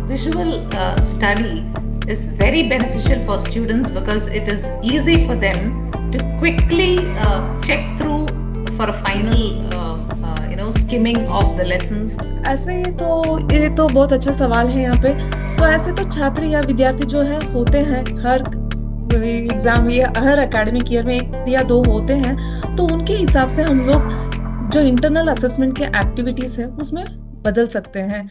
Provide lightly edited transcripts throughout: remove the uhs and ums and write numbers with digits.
visual study is very beneficial for students because it is easy for them to quickly check through for a final skimming of the lessons. ऐसे ये तो बहुत अच्छा सवाल है यहाँ पे। तो ऐसे तो छात्र या विद्यार्थी जो है होते हैं हर एग्जाम या हर एकेडमिक ईयर में 1 या 2 होते हैं, तो उनके हिसाब से हम लोग जो इंटरनल असेसमेंट के एक्टिविटीज है उसमें बदल सकते हैं।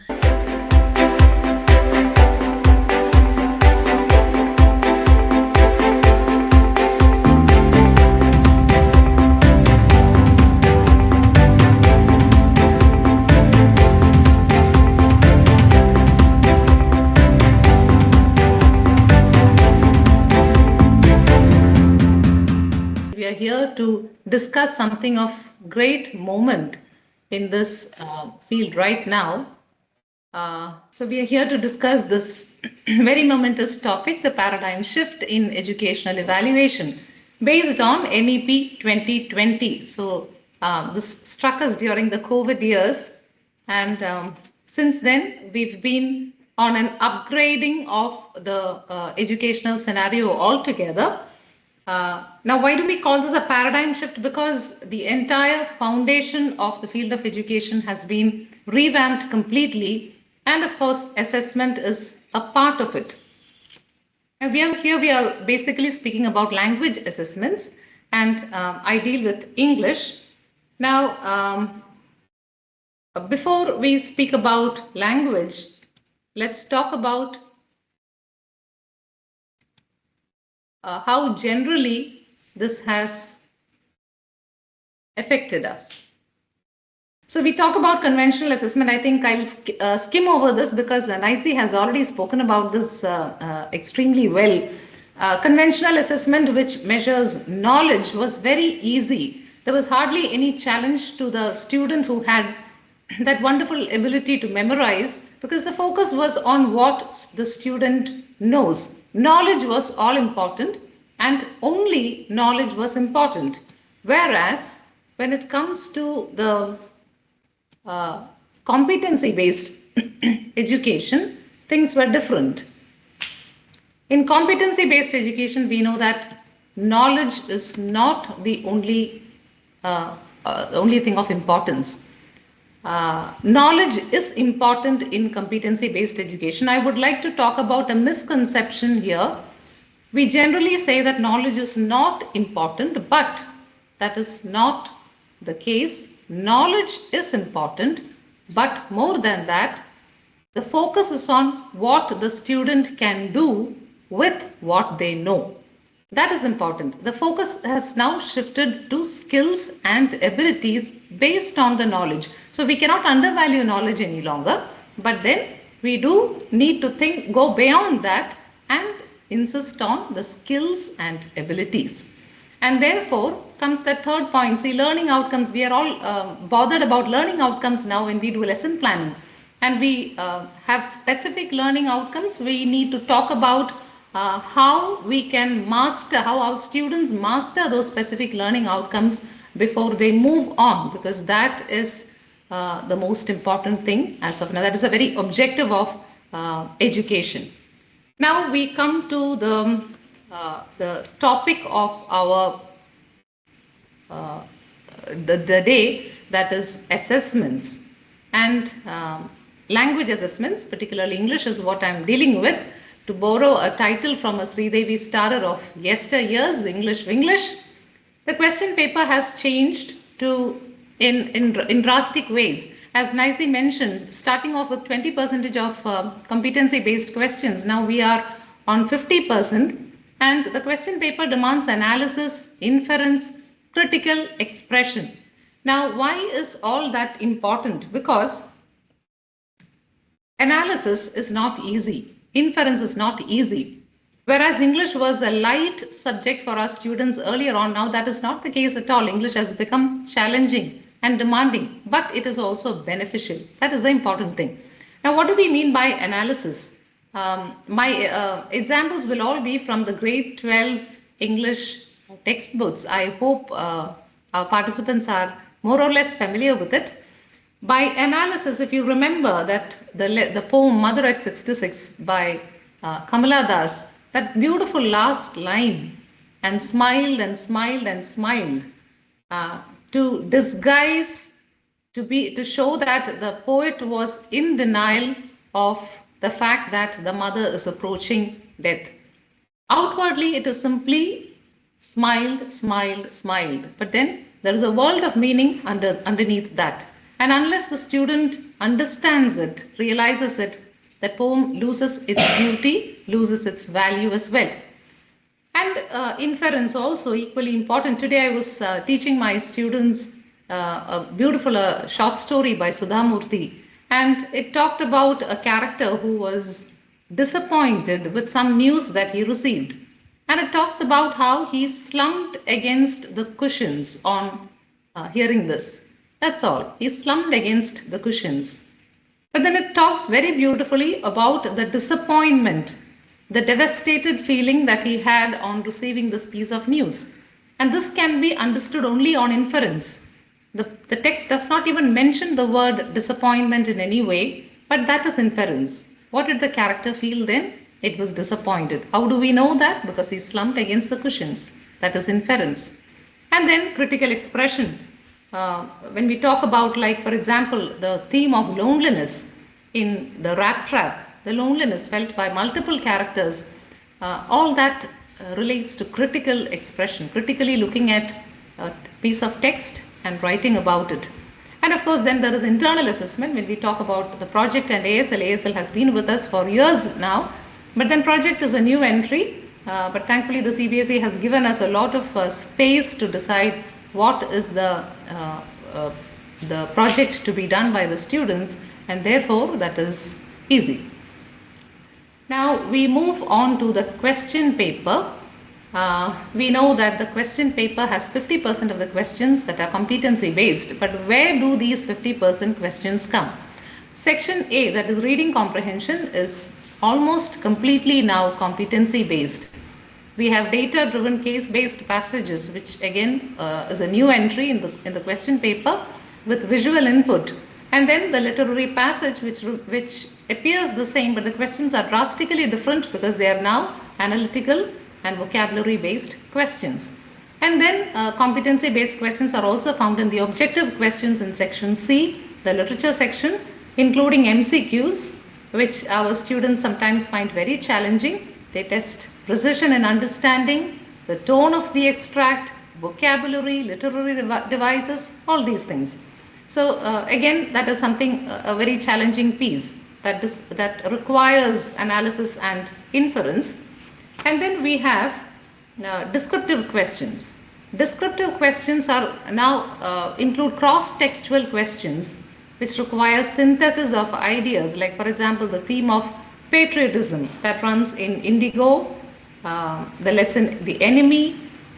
Here to discuss something of great moment in this field right now. So we are here to discuss this very momentous topic, the paradigm shift in educational evaluation based on NEP 2020. So this struck us during the COVID years, and since then we've been on an upgrading of the educational scenario altogether. Now, why do we call this a paradigm shift? Because the entire foundation of the field of education has been revamped completely, and of course, assessment is a part of it. Now, we are basically speaking about language assessments, and I deal with English. Now, before we speak about language, let's talk about how generally this has affected us. So we talk about conventional assessment. I think I'll skim over this because Nicey has already spoken about this extremely well. Conventional assessment, which measures knowledge, was very easy. There was hardly any challenge to the student who had that wonderful ability to memorize, because the focus was on what the student knows. Knowledge was all important and only knowledge was important. Whereas when it comes to the competency-based education, things were different. In competency-based education, we know that knowledge is not the only thing of importance. Knowledge is important in competency-based education. I would like to talk about a misconception here. We generally say that knowledge is not important, but that is not the case. Knowledge is important, but more than that, the focus is on what the student can do with what they know. That is important. The focus has now shifted to skills and abilities based on the knowledge. So we cannot undervalue knowledge any longer, but then we do need to go beyond that and insist on the skills and abilities. And therefore comes the third point. See, learning outcomes. We are all bothered about learning outcomes now when we do lesson planning. And we have specific learning outcomes. We need to talk about how we can master, how our students master those specific learning outcomes before they move on, because that is the most important thing as of now. That is a very objective of education. Now we come to the topic of our the day, that is assessments and language assessments. Particularly English is what I'm dealing with. To borrow a title from a Sridevi starrer of yesteryears, English Winglish, the question paper has changed in drastic ways. As Nicey mentioned, starting off with 20% of competency-based questions, now we are on 50%, and the question paper demands analysis, inference, critical expression. Now, why is all that important? Because analysis is not easy. Inference is not easy. Whereas English was a light subject for our students earlier on, now that is not the case at all. English has become challenging and demanding, but it is also beneficial. That is the important thing. Now, what do we mean by analysis? My examples will all be from the grade 12 English textbooks. I hope our participants are more or less familiar with it. By analysis, if you remember that the poem Mother at 66 by Kamala Das, that beautiful last line, and smiled and smiled and smiled, to disguise, to show that the poet was in denial of the fact that the mother is approaching death. Outwardly, it is simply smiled, smiled, smiled. But then there is a world of meaning underneath that. And unless the student understands it, realizes it, that poem loses its beauty, loses its value as well. And inference also equally important. Today I was teaching my students a beautiful short story by Sudhamurthy, and it talked about a character who was disappointed with some news that he received. And it talks about how he slumped against the cushions on hearing this. That's all. He slumped against the cushions. But then it talks very beautifully about the disappointment, the devastated feeling that he had on receiving this piece of news. And this can be understood only on inference. The text does not even mention the word disappointment in any way, but that is inference. What did the character feel then? It was disappointed. How do we know that? Because he slumped against the cushions. That is inference. And then critical expression. When we talk about, like, for example, the theme of loneliness in the rat trap, the loneliness felt by multiple characters, all that relates to critical expression, critically looking at a piece of text and writing about it. And of course, then there is internal assessment when we talk about the project and ASL. ASL has been with us for years now, but then project is a new entry. But thankfully, the CBSE has given us a lot of space to decide what is the project to be done by the students, and therefore that is easy. Now we move on to the question paper. We know that the question paper has 50% of the questions that are competency based, but where do these 50% questions come? Section A, that is reading comprehension, is almost completely now competency based. We have data driven case based passages, which again is a new entry in the question paper with visual input, and then the literary passage which appears the same, but the questions are drastically different because they are now analytical and vocabulary based questions. And then competency based questions are also found in the objective questions in section C, the literature section, including MCQs, which our students sometimes find very challenging. They test precision in understanding, the tone of the extract, vocabulary, literary devices, all these things. So again, that is something, a very challenging piece that requires analysis and inference. And then we have descriptive questions. Descriptive questions are now include cross-textual questions which require synthesis of ideas, like for example the theme of patriotism that runs in Indigo, the lesson The Enemy,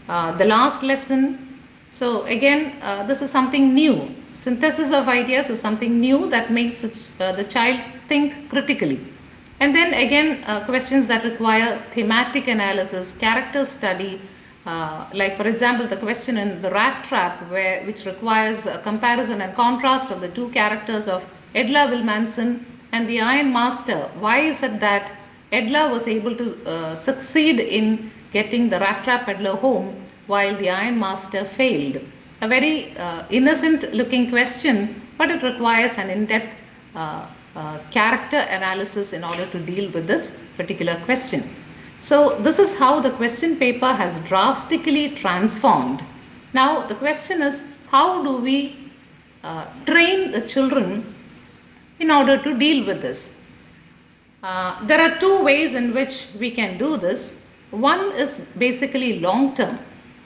the last lesson. So again, this is something new. Synthesis of ideas is something new that makes the child think critically. And then again, questions that require thematic analysis, character study, like for example the question in the rat trap, which requires a comparison and contrast of the two characters of Edla Wilmanson and the Iron Master. Why is it that Edla was able to succeed in getting the rat trap peddler home while the Iron Master failed? A very innocent looking question, but it requires an in-depth character analysis in order to deal with this particular question. So this is how the question paper has drastically transformed. Now the question is, how do we train the children in order to deal with this? There are two ways in which we can do this. One is basically long term.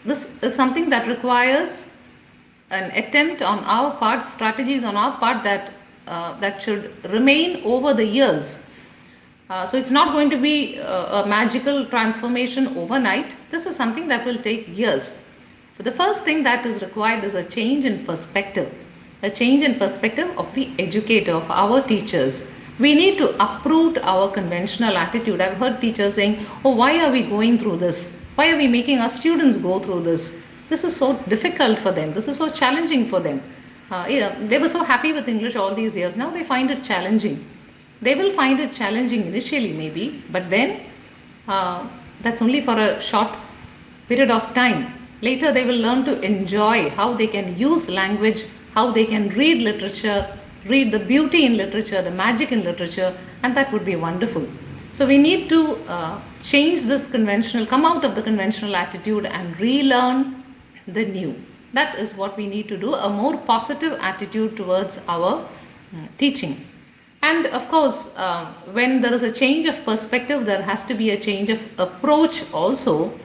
This is something that requires an attempt on our part, strategies on our part that should remain over the years. So it's not going to be a magical transformation overnight. This is something that will take years. So the first thing that is required is a change in perspective. A change in perspective of the educator, of our teachers. We need to uproot our conventional attitude. I've heard teachers saying, oh, why are we going through this? Why are we making our students go through this? This is so difficult for them. This is so challenging for them. they were so happy with English all these years. Now they find it challenging. They will find it challenging initially, maybe, but then that's only for a short period of time. Later, they will learn to enjoy how they can use language, how they can read literature, read the beauty in literature, the magic in literature, and that would be wonderful. So we need to change this conventional, come out of the conventional attitude and relearn the new. That is what we need to do, a more positive attitude towards our teaching. And of course, when there is a change of perspective, there has to be a change of approach also.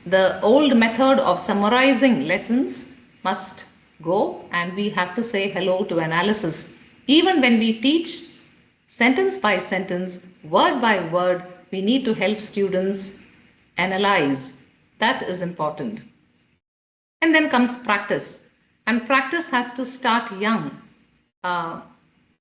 The old method of summarizing lessons must go, and we have to say hello to analysis. Even when we teach sentence by sentence, word by word, we need to help students analyze. That is important. And then comes practice. And practice has to start young.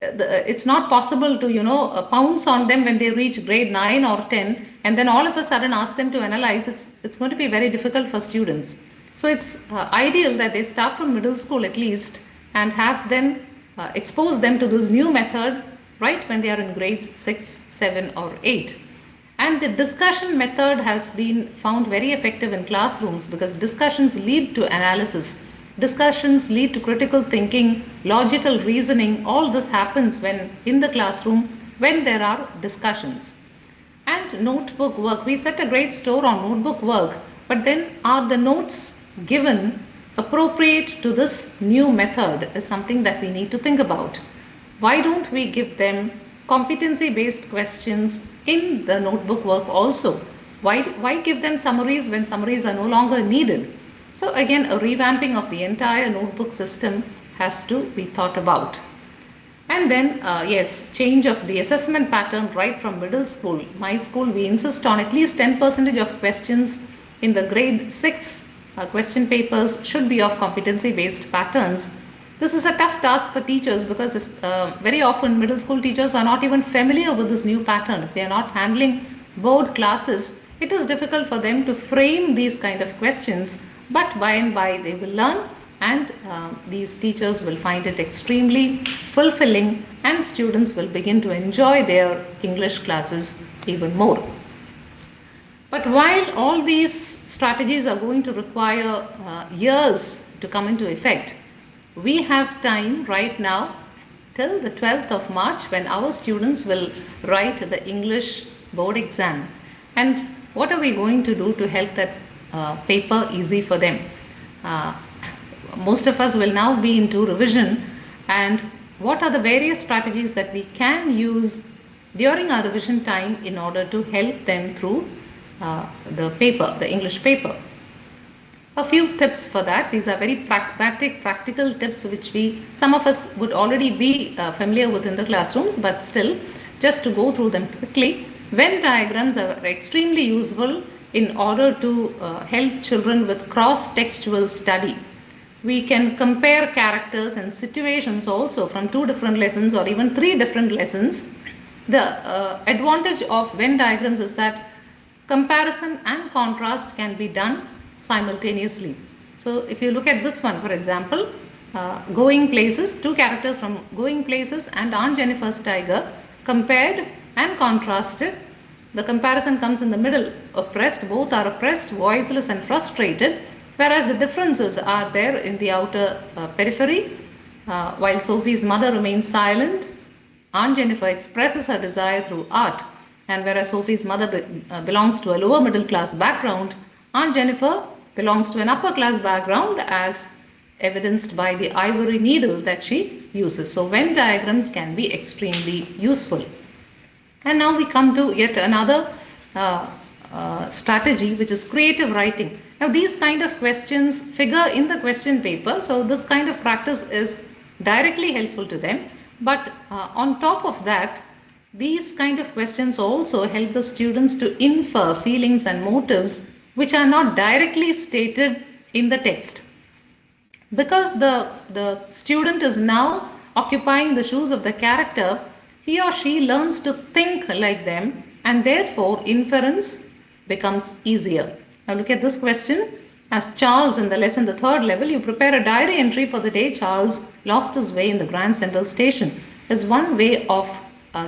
It's not possible to, pounce on them when they reach grade 9 or 10 and then all of a sudden ask them to analyze. It's going to be very difficult for students. So it's ideal that they start from middle school at least and have them expose them to this new method right when they are in grades 6, 7 or 8. And the discussion method has been found very effective in classrooms because discussions lead to analysis. Discussions lead to critical thinking, logical reasoning. All this happens when in the classroom when there are discussions. And notebook work. We set a great store on notebook work, but then are the notes given appropriate to this new method is something that we need to think about. Why don't we give them competency-based questions in the notebook work also? Why give them summaries when summaries are no longer needed? So again, a revamping of the entire notebook system has to be thought about. And then, yes, change of the assessment pattern right from middle school. My school, we insist on at least 10% of questions in the grade 6 question papers should be of competency-based patterns. This is a tough task for teachers because very often middle school teachers are not even familiar with this new pattern. If they are not handling board classes, it is difficult for them to frame these kind of questions. But by and by they will learn, and these teachers will find it extremely fulfilling, and students will begin to enjoy their English classes even more. But while all these strategies are going to require years to come into effect, we have time right now till the 12th of March when our students will write the English board exam. And what are we going to do to help that paper easy for them? Most of us will now be into revision, and what are the various strategies that we can use during our revision time in order to help them through the paper, the English paper. A few tips for that. These are very pragmatic, practical tips which some of us would already be familiar with in the classrooms, but still, just to go through them quickly. Venn diagrams are extremely useful in order to help children with cross-textual study. We can compare characters and situations also from 2 different lessons or even 3 different lessons. The advantage of Venn diagrams is that comparison and contrast can be done simultaneously. So if you look at this one, for example, Going Places, 2 characters from Going Places and Aunt Jennifer's Tiger compared and contrasted. The comparison comes in the middle. Oppressed, both are oppressed, voiceless and frustrated, whereas the differences are there in the outer periphery. While Sophie's mother remains silent, Aunt Jennifer expresses her desire through art, and whereas Sophie's mother belongs to a lower middle class background, Aunt Jennifer belongs to an upper class background, as evidenced by the ivory needle that she uses. So Venn diagrams can be extremely useful. And now we come to yet another strategy, which is creative writing. Now these kind of questions figure in the question paper, so this kind of practice is directly helpful to them. But on top of that, these kind of questions also help the students to infer feelings and motives which are not directly stated in the text. Because the student is now occupying the shoes of the character, he or she learns to think like them, and therefore inference becomes easier. Now look at this question. As Charles in the lesson, the third level, you prepare a diary entry for the day Charles lost his way in the Grand Central Station. Is one way of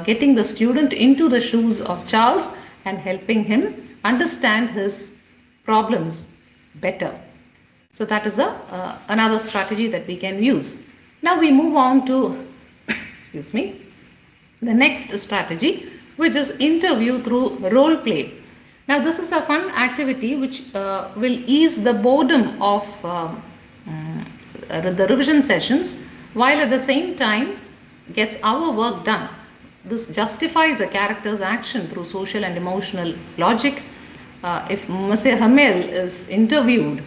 getting the student into the shoes of Charles and helping him understand his problems better. So that is another strategy that we can use. Now we move on to, excuse me, the next strategy, which is interview through role play. Now this is a fun activity which will ease the boredom of the revision sessions, while at the same time gets our work done. This justifies a character's action through social and emotional logic. If Monsieur Hamel is interviewed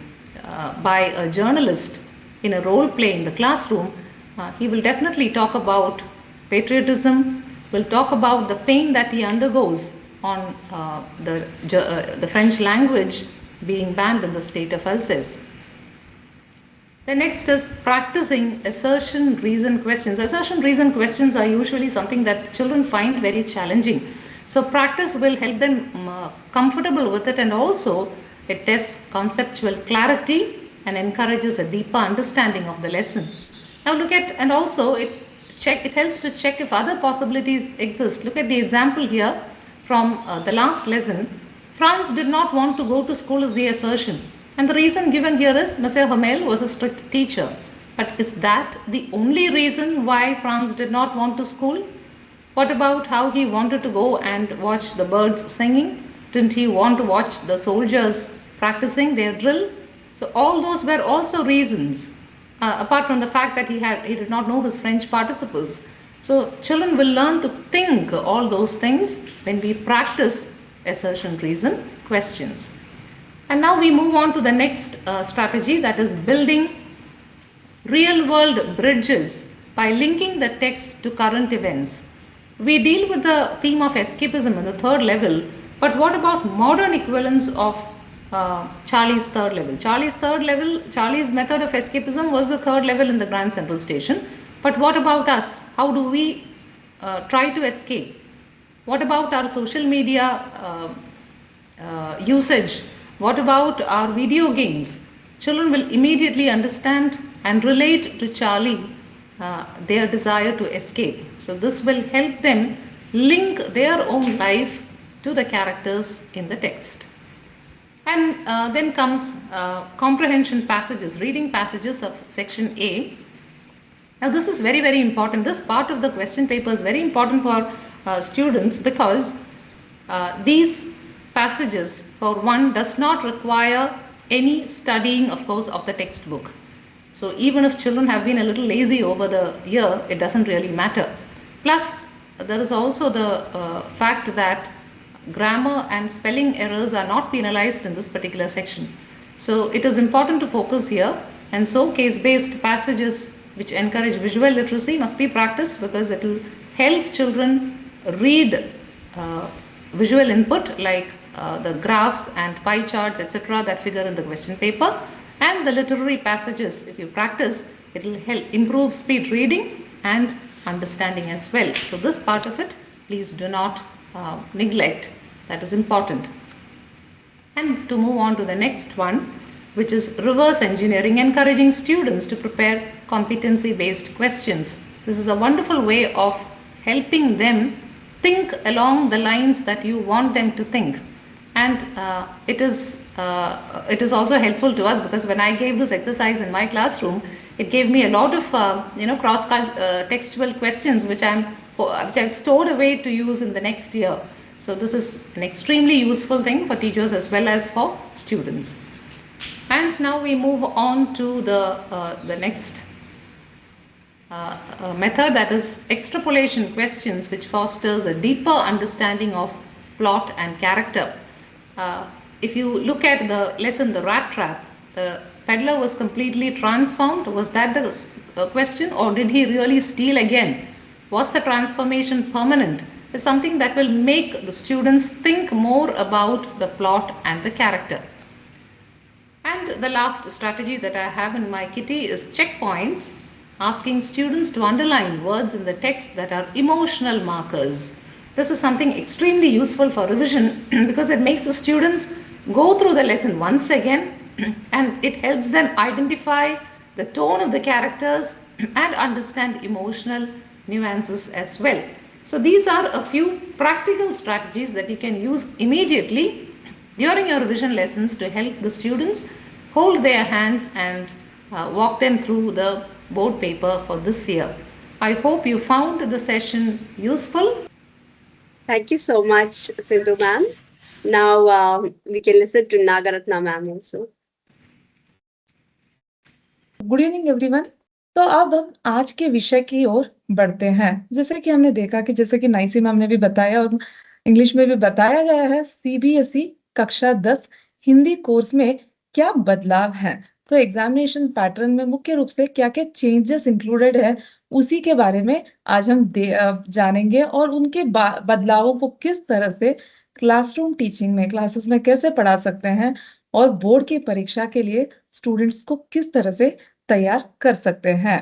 by a journalist in a role play in the classroom, he will definitely talk about patriotism, will talk about the pain that he undergoes on the French language being banned in the state of Alsace. The next is practicing assertion reason questions. Assertion reason questions are usually something that children find very challenging. So practice will help them comfortable with it, and also it tests conceptual clarity and encourages a deeper understanding of the lesson. Now look at, and also it helps to check if other possibilities exist. Look at the example here from the last lesson. Franz did not want to go to school is the assertion. And the reason given here is Monsieur Hamel was a strict teacher. But is that the only reason why Franz did not want to school? What about how he wanted to go and watch the birds singing? Didn't he want to watch the soldiers practicing their drill? So all those were also reasons, apart from the fact that he did not know his French participles. So children will learn to think all those things when we practice assertion reason questions. And now we move on to the next strategy, that is building real world bridges by linking the text to current events. We deal with the theme of escapism in the third level, but what about modern equivalents of Charlie's third level? Charlie's method of escapism was the third level in the Grand Central Station. But what about us? How do we try to escape? What about our social media usage? What about our video games? Children will immediately understand and relate to Charlie, their desire to escape. So this will help them link their own life to the characters in the text. And then comes comprehension passages, reading passages of section A. Now this is very, very important. This part of the question paper is very important for students, because these passages, for one, does not require any studying, of course, of the textbook. So even if children have been a little lazy over the year, it doesn't really matter. Plus, there is also the fact that grammar and spelling errors are not penalized in this particular section. So it is important to focus here, and so case-based passages which encourage visual literacy must be practiced, because it will help children read visual input like the graphs and pie charts, etc., that figure in the question paper. And the literary passages, if you practice, it will help improve speed reading and understanding as well. So this part of it, please do not neglect. That is important. And to move on to the next one, which is reverse engineering, encouraging students to prepare competency-based questions. This is a wonderful way of helping them think along the lines that you want them to think. And it is also helpful to us, because when I gave this exercise in my classroom, it gave me a lot of cross-textual questions which I've stored away to use in the next year. So this is an extremely useful thing for teachers as well as for students. And now we move on to the next method, that is extrapolation questions, which fosters a deeper understanding of plot and character. If you look at the lesson, The Rat Trap, the peddler was completely transformed. Was that the question, or did he really steal again? Was the transformation permanent? It's something that will make the students think more about the plot and the character. And the last strategy that I have in my kitty is checkpoints, asking students to underline words in the text that are emotional markers. This is something extremely useful for revision because it makes the students go through the lesson once again and it helps them identify the tone of the characters and understand emotional nuances as well. So, these are a few practical strategies that you can use immediately during your revision lessons to help the students hold their hands and walk them through the board paper for this year. I hope you found the session useful. Thank you so much, Sindhu ma'am. Now we can listen to Nagaratna ma'am also. Good evening everyone. तो अब हम आज के विषय की ओर बढ़ते हैं। जैसे कि हमने देखा कि जैसे कि नाइसी मैम ने भी बताया और इंग्लिश में भी बताया गया है, सीबीएसई कक्षा 10 हिंदी कोर्स में क्या बदलाव है। तो एग्जामिनेशन पैटर्न में मुख्य रूप से क्या-क्या चेंजेस इंक्लूडेड है, उसी के बारे में आज हम जानेंगे और उनके बदलावों को किस तरह से क्लासरूम टीचिंग में, क्लासेस में कैसे पढ़ा सकते हैं और बोर्ड की परीक्षा के लिए स्टूडेंट्स को किस तरह से तैयार कर सकते हैं।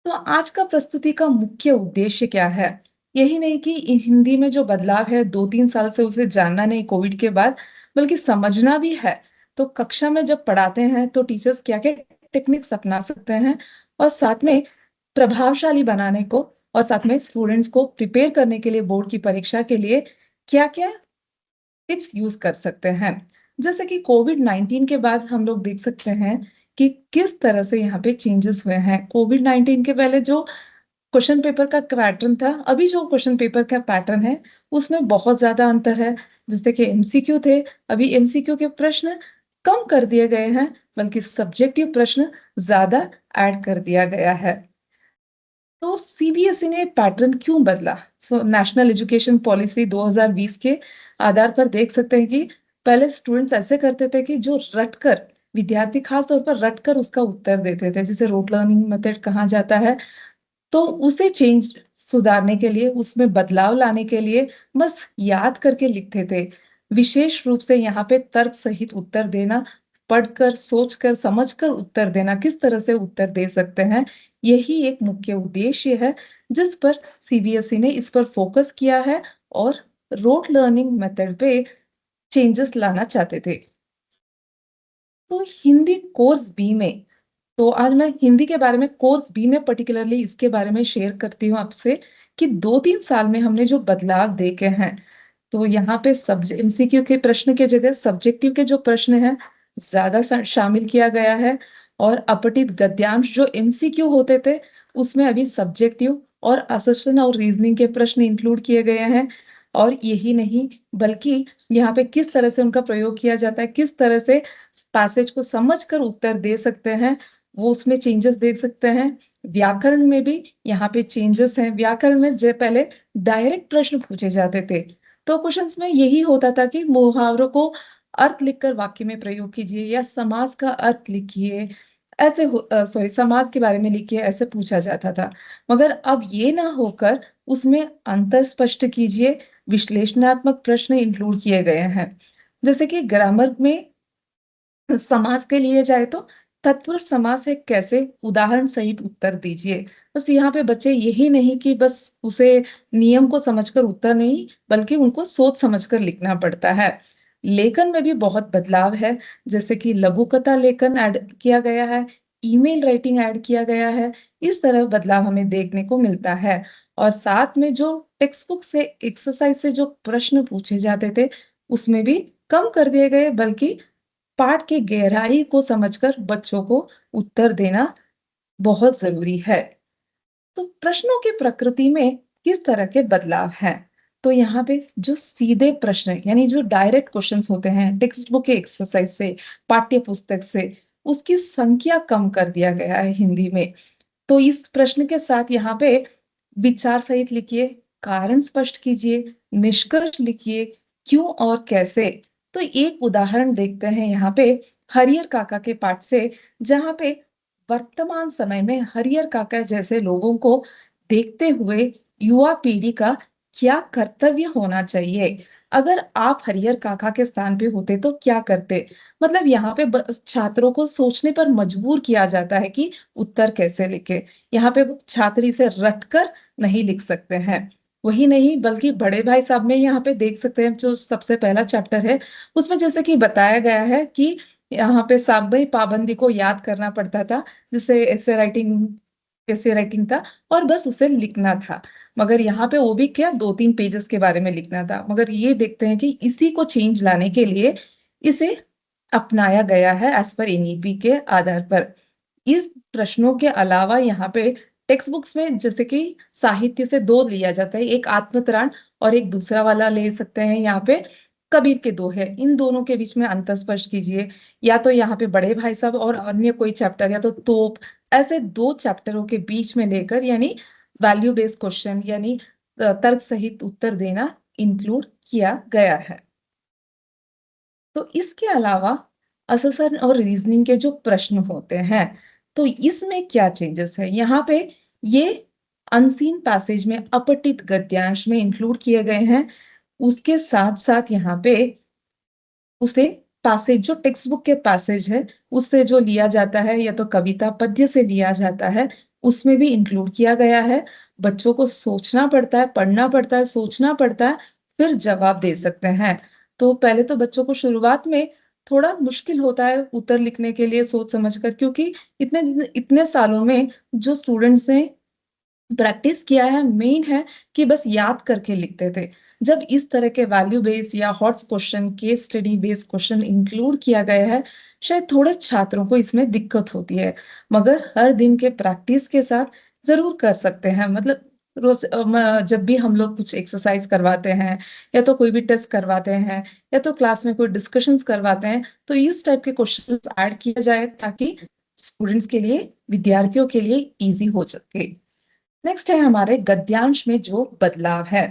तो आज का प्रस्तुति का मुख्य उद्देश्य क्या है? यही नहीं कि हिंदी में जो बदलाव है 2-3 साल से उसे जानना नहीं कोविड के बाद, बल्कि समझना भी है। तो कक्षा में जब पढ़ाते हैं तो टीचर्स क्या-क्या टेक्निक्स अपना सकते हैं और साथ में प्रभावशाली बनाने को और साथ में स्टूडेंट्स को प्रिपेयर करने के लिए बोर्ड की परीक्षा के लिए क्या-क्या टिप्स यूज कर सकते हैं। जैसे कि कोविड-19 के बाद हम लोग देख सकते हैं कि किस तरह से यहाँ पे चेंजेस हुए हैं। कोविड-19 के पहले जो क्वेश्चन पेपर का पैटर्न था, अभी जो क्वेश्चन पेपर का पैटर्न है, उसमें बहुत ज़्यादा अंतर है। जैसे कि एमसीक्यू थे, अभी एमसीक्यू के प्रश्न कम कर दिए गए हैं, बल्कि सब्जेक्टिव प्रश्न ज़्यादा ऐड कर दिया गया है। तो सीबीएसई ने पैटर्न क्यों बदला? नेशनल एजुकेशन पॉलिसी 2020 के आधार पर देख सकते हैं कि पहले स्टूडेंट्स ऐसे करते थे कि जो रटकर विद्यार्थी खास तौर पर रटकर उसका उत्तर देते थे, जिसे रोट लर्निंग मेथड कहा जाता है। तो उसे सुधारने के लिए, उसमें बदलाव लाने के लिए बस याद करके लिखते थे। विशेष रूप से यहाँ पे तर्क सहित उत्तर देना, पढ़कर, सोचकर, समझकर उत्तर देना, किस तरह से उत्तर दे सकते हैं, यही एक मुख्य उद्देश्य है, जिस पर सीबीएसई ने इस पर फोकस किया है और रोट लर्निंग मेथड पे चेंजेस लाना चाहते थे। तो हिंदी कोर्स बी में, तो आज मैं हिंदी के बारे में कोर्स बी में पर्टिकुलरली इसके बारे में शेयर करती हूँ आपसे कि 2-3 साल में हमने जो बदलाव देखे हैं, तो यहाँ पे एमसीक्यू के प्रश्न के जगह सब्जेक्टिव के जो प्रश्न हैं ज्यादा शामिल किया गया है और अपठित गद्यांश जो एमसीक्यू होते थे उसमें अभी सब्जेक्टिव और असर्शन और रीजनिंग के प्रश्न इंक्लूड किए गए हैं। और यही नहीं बल्कि यहाँ पे किस तरह से उनका प्रयोग किया जाता है, किस तरह से पैसेज को समझकर उत्तर दे सकते हैं, वो उसमें चेंजेस देख सकते हैं। व्याकरण में भी यहाँ पे चेंजेस हैं। व्याकरण में जो पहले डायरेक्ट प्रश्न पूछे जाते थे, तो क्वेश्चंस में यही होता था कि मुहावरों को अर्थ लिखकर वाक्य में प्रयोग कीजिए या समास का अर्थ लिखिए, ऐसे समास के बारे में लिखिए, ऐसे पूछा जाता था। मगर अब ये ना होकर उसमें अंतर स्पष्ट कीजिए, विश्लेषणात्मक प्रश्न इंक्लूड किए गए हैं। जैसे कि ग्रामर में समास के लिए जाए तो तत्पुरुष समास है कैसे, उदाहरण सहित उत्तर दीजिए। बस यहाँ पे बच्चे यही नहीं कि बस उसे नियम को समझकर उत्तर नहीं, बल्कि उनको सोच समझकर लिखना पड़ता है। लेखन में भी बहुत बदलाव है, जैसे कि लघु कथा लेखन ऐड किया गया है, ईमेल राइटिंग ऐड किया गया है। इस तरह बदलाव हमें देखने को मिलता है। और साथ में जो टेक्स्ट बुक से एक्सरसाइज से जो प्रश्न पूछे जाते थे उसमें भी कम कर दिए गए, बल्कि पाठ की गहराई को समझकर बच्चों को उत्तर देना बहुत जरूरी है। तो प्रश्नों की प्रकृति में किस तरह के बदलाव हैं? तो यहाँ पे जो सीधे प्रश्न यानी जो डायरेक्ट क्वेश्चंस होते हैं टेक्स्ट बुक के एक्सरसाइज से, पाठ्य पुस्तक से, उसकी संख्या कम कर दिया गया है हिंदी में। तो इस प्रश्न के साथ यहाँ पे विचार सहित लिखिए, कारण स्पष्ट कीजिए, निष्कर्ष लिखिए, क्यों और कैसे। तो एक उदाहरण देखते हैं यहाँ पे हरियर काका के पाठ से, जहाँ पे वर्तमान समय में हरियर काका जैसे लोगों को देखते हुए युवा पीढ़ी का क्या कर्तव्य होना चाहिए। अगर आप हरियर काका के स्थान पे होते तो क्या करते? मतलब यहाँ पे छात्रों को सोचने पर मजबूर किया जाता है कि उत्तर कैसे लिखे। यहाँ पे छात्र इसे रटकर नहीं लिख सकते हैं। वही नहीं बल्कि बड़े भाई साहब में यहाँ पे देख सकते हैं, जो सबसे पहला चैप्टर है उसमें जैसे कि बताया गया है कि यहाँ पे सामयिक पाबंदी को याद करना पड़ता था, जिससे ऐसे राइटिंग था और बस उसे लिखना था। मगर यहाँ पे वो भी क्या 2-3 पेजेस के बारे में लिखना था। मगर ये देखते हैं कि इसी को चेंज लाने के लिए इसे अपनाया गया है एज पर एनईपी के आधार पर। इस प्रश्नों के अलावा यहाँ पे टेक्स्ट बुक्स में जैसे कि साहित्य से दो लिया जाता है, एक आत्मतरण और एक दूसरा वाला ले सकते हैं। यहाँ पे कबीर के दो है, इन दोनों के बीच में अंतर स्पष्ट कीजिए। या तो यहाँ पे बड़े भाई साहब और अन्य कोई चैप्टर, या तो तोप, ऐसे दो चैप्टरों के बीच में लेकर यानी वैल्यू बेस्ड क्वेश्चन यानी तर्क सहित उत्तर देना इंक्लूड किया गया है। तो इसके अलावा अससन और रीजनिंग के जो प्रश्न होते हैं, तो इसमें क्या चेंजेस है यहाँ पे, ये अनसीन पैसेज में अपठित गद्यांश में इंक्लूड किए गए हैं। उसके साथ साथ यहाँ पे उसे पैसेज जो टेक्स्ट बुक के पैसेज है उससे जो लिया जाता है या तो कविता पद्य से लिया जाता है, उसमें भी इंक्लूड किया गया है। बच्चों को सोचना पड़ता है, पढ़ना पड़ता है, सोचना पड़ता है, फिर जवाब दे सकते हैं। तो पहले तो बच्चों को शुरुआत में थोड़ा मुश्किल होता है उत्तर लिखने के लिए सोच समझकर, क्योंकि इतने इतने सालों में जो स्टूडेंट्स ने प्रैक्टिस किया है, मेन है कि बस याद करके लिखते थे। जब इस तरह के वैल्यू बेस्ड या hots question, case study based question include किया गया है, शायद थोड़े छात्रों को इसमें दिक्कत होती है। मगर हर दिन के प्रैक्टिस के साथ जरूर कर सकते हैं। मतलब रोज जब भी हम लोग कुछ एक्सरसाइज करवाते हैं या तो कोई भी टेस्ट करवाते हैं या तो क्लास में कोई डिस्कशंस करवाते हैं, तो इस टाइप के क्वेश्चंस ऐड किया जाए ताकि स्टूडेंट्स के लिए, विद्यार्थियों के लिए इजी हो सके। नेक्स्ट है हमारे गद्यांश में जो बदलाव है।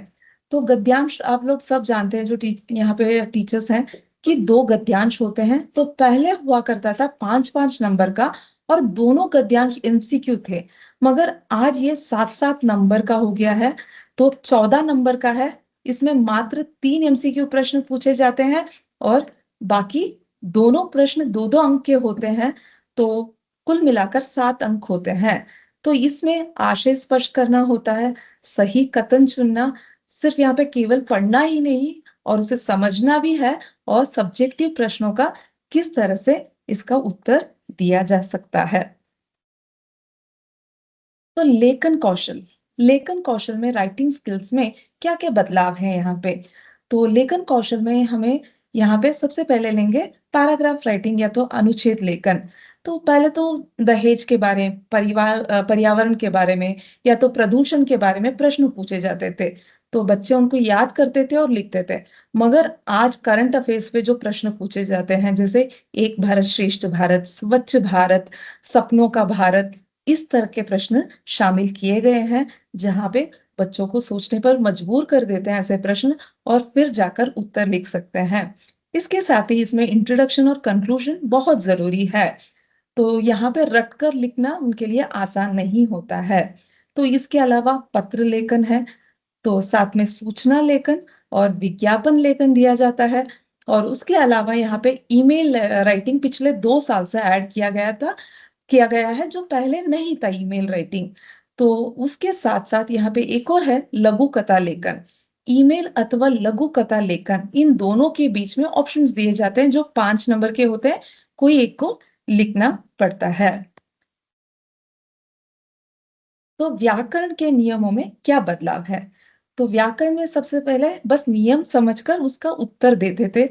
तो गद्यांश आप लोग सब जानते हैं, जो यहाँ पे टीचर्स हैं, कि दो गद्यांश होते हैं। तो पहले हुआ करता था 5-5 नंबर का और दोनों गद्यांश एमसीक्यू थे। मगर आज ये 7-7 नंबर का हो गया है, तो 14 नंबर का है। इसमें मात्र 3 एमसीक्यू प्रश्न पूछे जाते हैं और बाकी दोनों प्रश्न 2-2 अंक के होते हैं। तो कुल मिलाकर 7 अंक होते हैं। तो इसमें आशय स्पष्ट करना होता है, सही कथन चुनना, सिर्फ यहाँ पे केवल पढ़ना ही नहीं और उसे समझना भी है, और सब्जेक्टिव प्रश्नों का किस तरह से इसका उत्तर दिया जा सकता है। तो लेखन कौशल में राइटिंग स्किल्स में क्या क्या बदलाव है यहाँ पे। तो लेखन कौशल में हमें यहाँ पे सबसे पहले लेंगे पैराग्राफ राइटिंग या तो अनुच्छेद लेखन। तो पहले तो दहेज के बारे में, पर्यावरण के बारे में या तो प्रदूषण के बारे में प्रश्न पूछे जाते थे, तो बच्चे उनको याद करते थे और लिखते थे। मगर आज करंट अफेयर्स पे जो प्रश्न पूछे जाते हैं, जैसे एक भारत श्रेष्ठ भारत, स्वच्छ भारत, सपनों का भारत, इस तरह के प्रश्न शामिल किए गए हैं, जहां पे बच्चों को सोचने पर मजबूर कर देते हैं ऐसे प्रश्न, और फिर जाकर उत्तर लिख सकते हैं। इसके साथ ही इसमें इंट्रोडक्शन और कंक्लूजन बहुत जरूरी है। तो यहाँ पे रटकर लिखना उनके लिए आसान नहीं होता है। तो इसके अलावा पत्र लेखन है, तो साथ में सूचना लेखन और विज्ञापन लेखन दिया जाता है। और उसके अलावा यहाँ पे ईमेल राइटिंग पिछले 2 साल से ऐड किया गया है, जो पहले नहीं था ईमेल राइटिंग। तो उसके साथ साथ यहाँ पे एक और है लघु कथा लेखन। ईमेल अथवा लघु कथा लेखन, इन दोनों के बीच में ऑप्शंस दिए जाते हैं जो 5 नंबर के होते हैं, कोई एक को लिखना पड़ता है। तो व्याकरण के नियमों में क्या बदलाव है। तो व्याकरण में सबसे पहले बस नियम समझकर उसका उत्तर देते थे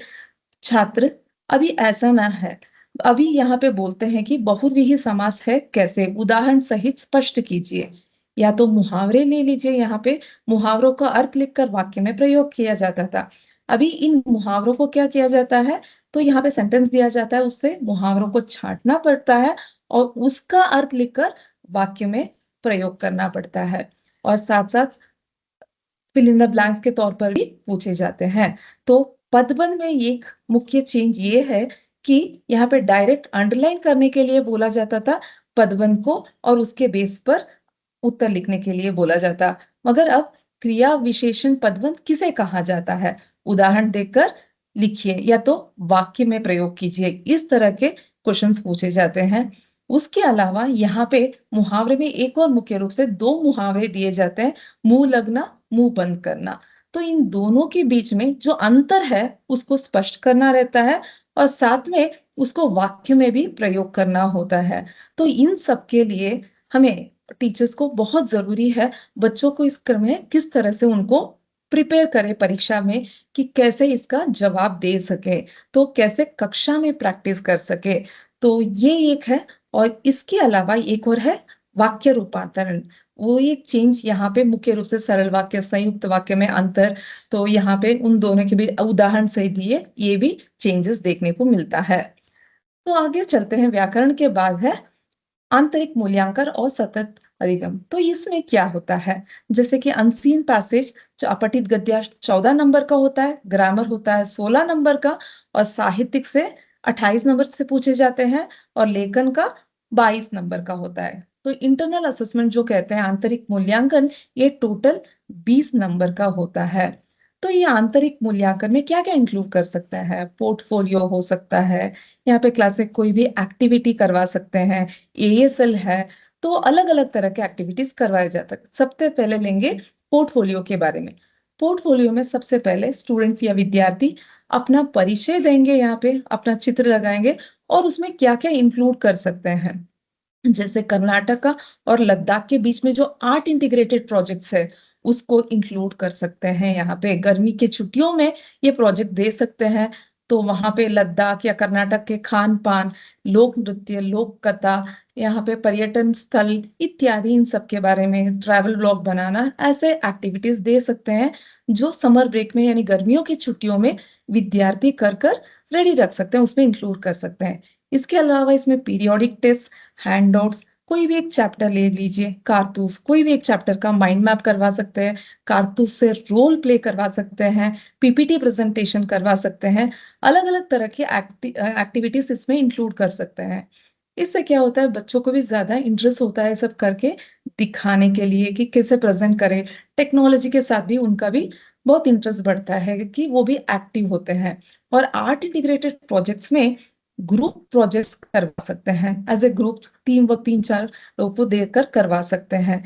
छात्र। अभी ऐसा ना है। अभी यहाँ पे बोलते हैं कि बहुव्रीहि समास है कैसे, उदाहरण सहित स्पष्ट कीजिए। या तो मुहावरे ले लीजिए, यहाँ पे मुहावरों का अर्थ लिखकर वाक्य में प्रयोग किया जाता था। अभी इन मुहावरों को क्या किया जाता है, तो यहाँ पे सेंटेंस दिया जाता है, उससे मुहावरों को छांटना पड़ता है और उसका अर्थ लिखकर वाक्य में प्रयोग करना पड़ता है। और साथ साथ फिल इन द ब्लैंक्स के तौर पर भी पूछे जाते हैं। तो पदबंध में एक मुख्य चेंज ये है कि यहाँ पे डायरेक्ट अंडरलाइन करने के लिए बोला जाता था पदबंध को, और उसके बेस पर उत्तर लिखने के लिए बोला जाता। मगर अब क्रिया विशेषण पदबंध किसे कहा जाता है, उदाहरण देकर लिखिए या तो वाक्य में प्रयोग कीजिए, इस तरह के क्वेश्चंस पूछे जाते हैं। उसके अलावा यहाँ पे मुहावरे में एक और मुख्य रूप से 2 मुहावरे दिए जाते हैं, मुंह लगना मुंह बंद करना। तो इन दोनों के बीच में जो अंतर है उसको स्पष्ट करना रहता है और साथ में उसको वाक्य में भी प्रयोग करना होता है। तो इन सब के लिए हमें टीचर्स को बहुत जरूरी है बच्चों को इस क्रम में किस तरह से उनको प्रिपेयर करें परीक्षा में कि कैसे इसका जवाब दे सके, तो कैसे कक्षा में प्रैक्टिस कर सके। तो ये एक है और इसके अलावा एक और है वाक्य रूपांतरण। वो एक चेंज यहाँ पे मुख्य रूप से सरल वाक्य संयुक्त वाक्य में अंतर, तो यहाँ पे उन दोनों के भी उदाहरण से दिए ये भी चेंजेस देखने को मिलता है। तो आगे चलते हैं, व्याकरण के बाद है आंतरिक मूल्यांकन और सतत अधिगम। तो इसमें क्या होता है, जैसे कि अनसीन पैसेज जो अपठित गद्य 14 नंबर का होता है, ग्रामर होता है 16 नंबर का और साहित्यिक से 28 नंबर से पूछे जाते हैं और लेखन का 22 नंबर का होता है। तो इंटरनल असेसमेंट जो कहते हैं आंतरिक मूल्यांकन, ये टोटल 20 नंबर का होता है। तो ये आंतरिक मूल्यांकन में क्या क्या इंक्लूड कर सकता है, पोर्टफोलियो हो सकता है, यहाँ पे क्लास में कोई भी एक्टिविटी करवा सकते हैं, एएसएल है, तो अलग अलग तरह के एक्टिविटीज करवाए जाते हैं। सबसे पहले लेंगे पोर्टफोलियो के बारे में। पोर्टफोलियो में सबसे पहले स्टूडेंट्स या विद्यार्थी अपना परिचय देंगे, यहाँ पे अपना चित्र लगाएंगे और उसमें क्या क्या इंक्लूड कर सकते हैं। जैसे कर्नाटका और लद्दाख के बीच में जो 8 इंटीग्रेटेड प्रोजेक्ट्स है उसको इंक्लूड कर सकते हैं। यहाँ पे गर्मी की छुट्टियों में ये प्रोजेक्ट दे सकते हैं, तो वहां पे लद्दाख या कर्नाटक के खान पान, लोक नृत्य, लोक कथा, यहाँ पे पर्यटन स्थल इत्यादि, इन सब के बारे में ट्रैवल ब्लॉग बनाना, ऐसे एक्टिविटीज दे सकते हैं जो समर ब्रेक में यानी गर्मियों की छुट्टियों में विद्यार्थी कर कर रेडी रख सकते हैं, उसमें इंक्लूड कर सकते हैं। इसके अलावा इसमें पीरियोडिक टेस्ट, हैंडआउट्स, कोई भी एक चैप्टर ले लीजिए, कारतूस, कोई भी एक चैप्टर का माइंड मैप करवा सकते हैं, कारतूस से रोल प्ले करवा सकते हैं, पीपीटी प्रेजेंटेशन करवा सकते हैं, अलग अलग तरह की एक्टिविटीज इसमें इंक्लूड कर सकते हैं। इससे क्या होता है, बच्चों को भी ज्यादा इंटरेस्ट होता है सब करके दिखाने के लिए कि कैसे प्रेजेंट करें। टेक्नोलॉजी के साथ भी उनका भी बहुत इंटरेस्ट बढ़ता है कि वो भी एक्टिव होते हैं। और 8 इंटीग्रेटेड प्रोजेक्ट्स में ग्रुप प्रोजेक्ट्स करवा सकते हैं, as a group team work 3-4 लोगों को देकर करवा सकते हैं।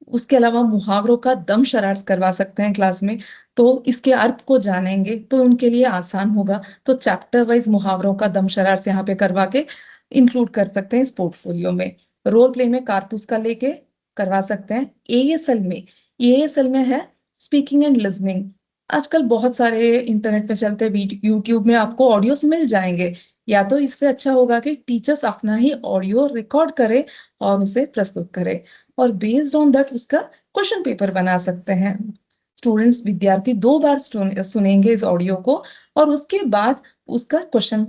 उसके अलावा मुहावरों का दम शरार्स करवा सकते हैं क्लास में, तो इसके अर्थ को जानेंगे तो उनके लिए आसान होगा। तो चैप्टर वाइज मुहावरों का दम शरार्स यहाँ पे करवा के इंक्लूड कर सकते हैं इस पोर्टफोलियो में। रोल प्ले में कारतूस का लेके करवा सकते हैं। एएसएल में है स्पीकिंग एंड लिसनिंग। आजकल बहुत सारे इंटरनेट पे चलते यूट्यूब में आपको ऑडियोस मिल जाएंगे, या तो इससे अच्छा होगा कि टीचर्स अपना ही ऑडियो रिकॉर्ड करे और उसे प्रस्तुत करे और बेस्ड ऑन दैट उसका क्वेश्चन पेपर बना सकते हैं। स्टूडेंट्स विद्यार्थी 2 बार सुनेंगे इस ऑडियो को और उसके बाद उसका क्वेश्चन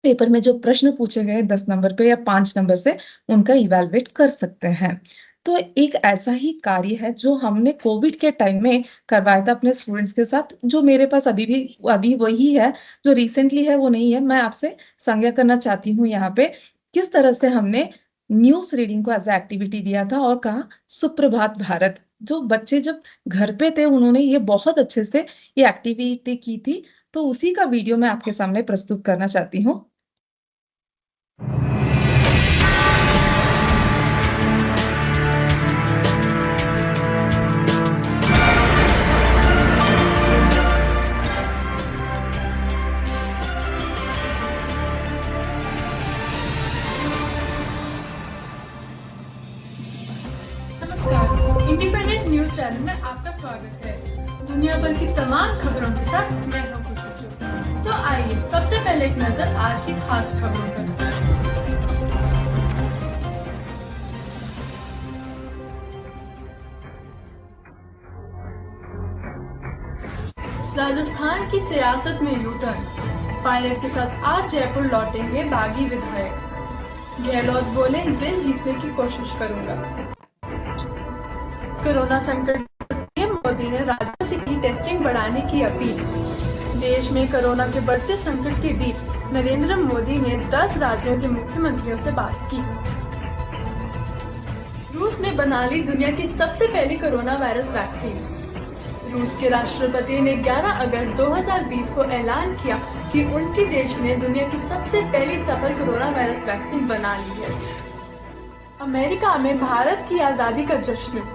पेपर में जो प्रश्न पूछे गए 10 नंबर पे या 5 नंबर से उनका इवेलुएट कर सकते हैं। तो एक ऐसा ही कार्य है जो हमने कोविड के टाइम में करवाया था अपने स्टूडेंट्स के साथ, जो मेरे पास अभी वही है, जो रिसेंटली है वो नहीं है। मैं आपसे साझा करना चाहती हूँ यहाँ पे किस तरह से हमने न्यूज रीडिंग को एज एक्टिविटी दिया था और कहा सुप्रभात भारत। जो बच्चे जब घर पे थे उन्होंने ये बहुत अच्छे से ये एक्टिविटी की थी, तो उसी का वीडियो मैं आपके सामने प्रस्तुत करना चाहती हूँ। इंडिपेंडेंट न्यूज चैनल में आपका स्वागत है। दुनिया भर की तमाम खबरों के साथ मैं हूं खुशी। तो आइए सबसे पहले एक नजर आज की खास खबरों पर। राजस्थान की सियासत में यूटर्न, पायलट के साथ आज जयपुर लौटेंगे बागी विधायक। गहलोत बोले दिल जीतने की कोशिश करूंगा। कोरोना संकट में मोदी ने राज्यों से की टेस्टिंग बढ़ाने की अपील। देश में कोरोना के बढ़ते संकट के बीच नरेंद्र मोदी ने 10 राज्यों के मुख्यमंत्रियों से बात की। रूस ने बना ली दुनिया की सबसे पहली कोरोना वायरस वैक्सीन। रूस के राष्ट्रपति ने 11 अगस्त 2020 को ऐलान किया कि उनके देश ने दुनिया की सबसे पहली सफल कोरोना वायरस वैक्सीन बना ली है। अमेरिका में भारत की आजादी का जश्न।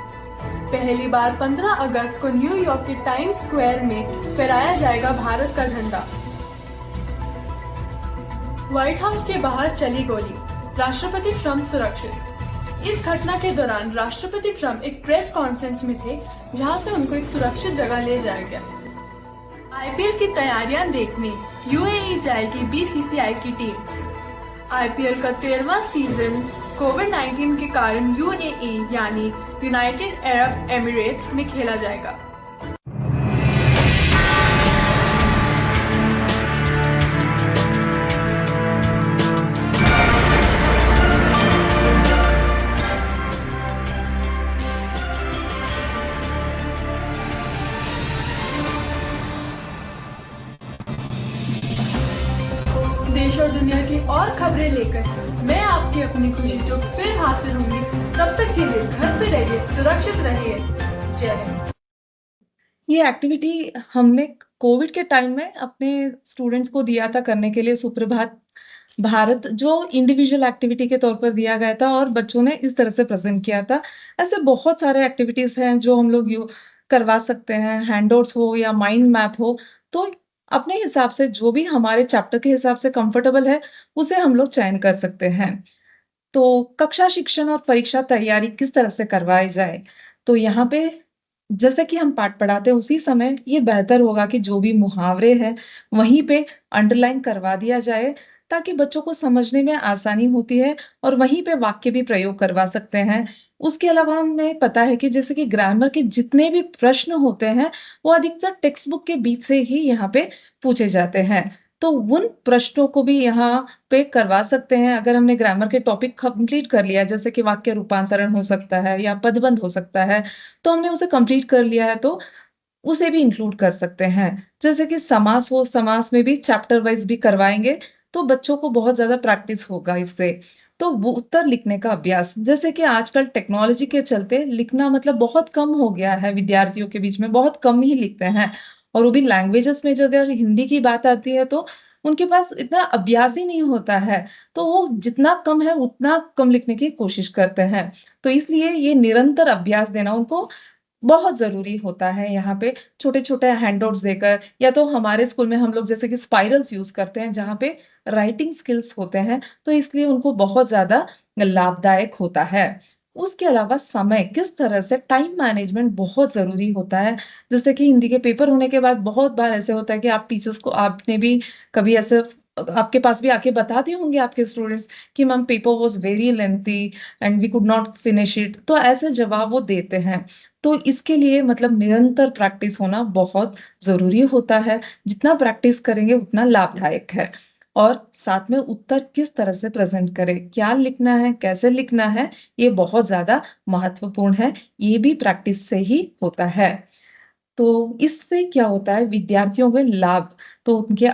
पहली बार 15 अगस्त को न्यूयॉर्क के टाइम्स स्क्वायर में फहराया जाएगा भारत का झंडा। व्हाइट हाउस के बाहर चली गोली, राष्ट्रपति ट्रंप सुरक्षित। इस घटना के दौरान राष्ट्रपति ट्रंप एक प्रेस कॉन्फ्रेंस में थे, जहां से उनको एक सुरक्षित जगह ले जाया गया। आईपीएल की तैयारियां देखने यूएई जाएगी बीसीसीआई की टीम। आईपीएल का 13वां सीजन कोविड-19 के कारण यूएई यानी यूनाइटेड अरब एमिरेट्स में खेला जाएगा। देश और दुनिया की और खबरें लेकर मैं आपकी अपनी खुशी जो फिर हासिल होंगी। तब तक के लिए घर पे रहिए, सुरक्षित रहिए। जय हिंद। ये एक्टिविटी हमने कोविड के टाइम में अपने स्टूडेंट्स को दिया था करने के लिए, सुप्रभात भारत, जो इंडिविजुअल एक्टिविटी के तौर पर दिया गया था और बच्चों ने इस तरह से प्रेजेंट किया था। ऐसे बहुत सारे एक्टिविटीज हैं जो हम लोग करवा सकते हैं, हैंडआउट्स हो या माइंड मैप हो, तो अपने हिसाब से जो भी हमारे चैप्टर के हिसाब से कंफर्टेबल है उसे हम लोग चयन कर सकते हैं। तो कक्षा शिक्षण और परीक्षा तैयारी किस तरह से करवाई जाए, तो यहाँ पे जैसे कि हम पाठ पढ़ाते हैं उसी समय ये बेहतर होगा कि जो भी मुहावरे हैं वहीं पे अंडरलाइन करवा दिया जाए, ताकि बच्चों को समझने में आसानी होती है और वहीं पे वाक्य भी प्रयोग करवा सकते हैं। उसके अलावा हमें पता है कि जैसे कि ग्रामर के जितने भी प्रश्न होते हैं वो अधिकतर टेक्स्ट बुक के बीच से ही यहाँ पे पूछे जाते हैं, तो उन प्रश्नों को भी यहाँ पे करवा सकते हैं। अगर हमने ग्रामर के टॉपिक कंप्लीट कर लिया, जैसे कि वाक्य रूपांतरण हो सकता है या पदबंध हो सकता है, तो हमने उसे कंप्लीट कर लिया है तो उसे भी इंक्लूड कर सकते हैं। जैसे कि समास हो, समास में भी चैप्टर वाइज भी करवाएंगे तो बच्चों को बहुत ज्यादा प्रैक्टिस होगा इससे। तो वो उत्तर लिखने का अभ्यास, जैसे कि आजकल टेक्नोलॉजी के चलते लिखना मतलब बहुत कम हो गया है, विद्यार्थियों के बीच में बहुत कम ही लिखते हैं, और वो भी लैंग्वेजेस में जो अगर हिंदी की बात आती है तो उनके पास इतना अभ्यास ही नहीं होता है, तो वो जितना कम है उतना कम लिखने की कोशिश करते हैं। तो इसलिए ये निरंतर अभ्यास देना उनको बहुत ज़रूरी होता है। यहाँ पे छोटे-छोटे हैंडआउट्स देकर, या तो हमारे स्कूल में हम लोग जैसे कि स्पाइरल्स यूज़ करते हैं जहाँ पे राइटिंग स्किल्स होते हैं, तो इसलिए उनको बहुत ज़्यादा लाभदायक होता है। उसके अलावा समय किस तरह से, टाइम मैनेजमेंट बहुत ज़रूरी होता है। जैसे कि हिंदी के पेपर होने के बाद बहुत बार ऐसे होता है कि आप टीचर्स को, आपने भी कभी ऐसे आपके पास भी आके बताते होंगे आपके स्टूडेंट्स कि ma'am paper was very lengthy and we could not finish it, तो ऐसे जवाब वो देते हैं। तो इसके लिए मतलब निरंतर प्रैक्टिस होना बहुत ज़रूरी होता है। जितना प्रैक्टिस करेंगे उतना लाभदायक है। और साथ में उत्तर किस तरह से प्रेज़ेंट करें, क्या लिखना है, कैसे लिखना है, ये बहुत ज़्यादा महत्वपूर्ण है। ये भी प्रैक्टिस से ही होता है। तो इससे क्या होता है, विद्यार्थियों में लाभ, तो उनके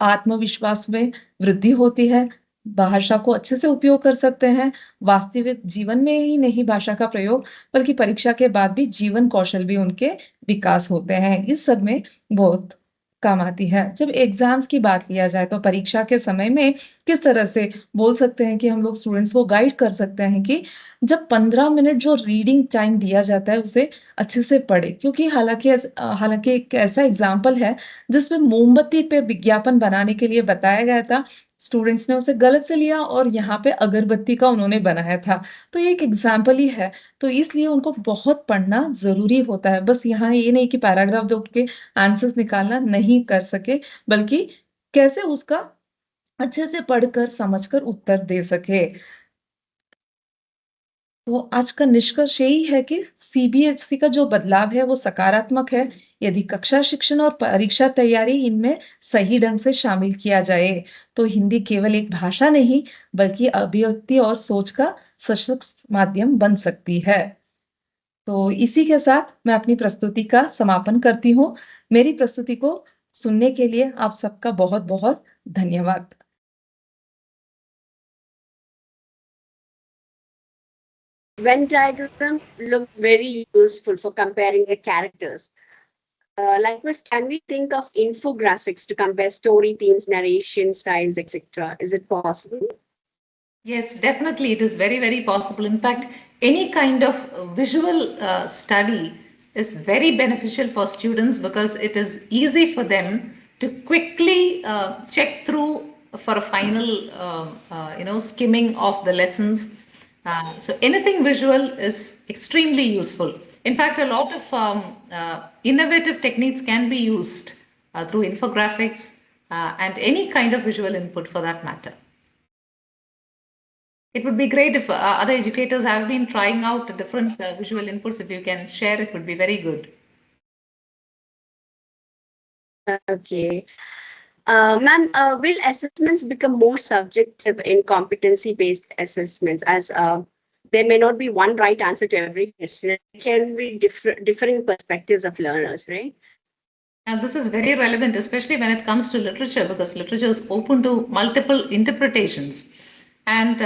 आत्मविश्वास में वृद्धि होती है, भाषा को अच्छे से उपयोग कर सकते हैं, वास्तविक जीवन में ही नहीं भाषा का प्रयोग, बल्कि परीक्षा के बाद भी जीवन कौशल भी उनके विकास होते हैं। इस सब में बहुत काम आती है। जब एग्ज़ाम्स की बात लिया जाए तो परीक्षा के समय में किस तरह से बोल सकते हैं कि हम लोग स्टूडेंट्स को गाइड कर सकते हैं कि जब 15 मिनट जो रीडिंग टाइम दिया जाता है उसे अच्छे से पढ़े, क्योंकि हालाँकि एक ऐसा एग्ज़ाम्पल है जिसमें मोमबत्ती पे विज्ञापन बनाने के लिए बताया गया था, स्टूडेंट्स ने उसे गलत से लिया और यहाँ पे अगरबत्ती का उन्होंने बनाया था। तो ये एक एग्ज़ाम्पल ही है, तो इसलिए उनको बहुत पढ़ना ज़रूरी होता है। बस यहाँ ये नहीं कि पैराग्राफ देख के आंसर्स निकालना नहीं कर सके, बल्कि कैसे उसका अच्छे से पढ़कर, समझकर उत्तर दे सके। तो आज का निष्कर्ष यही है कि सीबीएसई का जो बदलाव है वो सकारात्मक है, यदि कक्षा शिक्षण और परीक्षा तैयारी इनमें सही ढंग से शामिल किया जाए, तो हिंदी केवल एक भाषा नहीं बल्कि अभिव्यक्ति और सोच का सशक्त माध्यम बन सकती है। तो इसी के साथ मैं अपनी प्रस्तुति का समापन करती हूँ। मेरी प्रस्तुति को सुनने के लिए आप सबका बहुत-बहुत धन्यवाद। Venn diagram look very useful for comparing the characters. Likewise, can we think of infographics to compare story themes, narration styles, etc.? Is it possible? Yes, definitely. It is very, very possible. In fact, any kind of visual study is very beneficial for students because it is easy for them to quickly check through for a final skimming of the lessons. So anything visual is extremely useful. In fact, a lot of innovative techniques can be used through infographics and any kind of visual input for that matter. It would be great if other educators have been trying out different visual inputs. If you can share, it would be very good. Okay. Ma'am, will assessments become more subjective in competency-based assessments as there may not be one right answer to every question. It can be differing perspectives of learners, right? And this is very relevant, especially when it comes to literature, because literature is open to multiple interpretations. And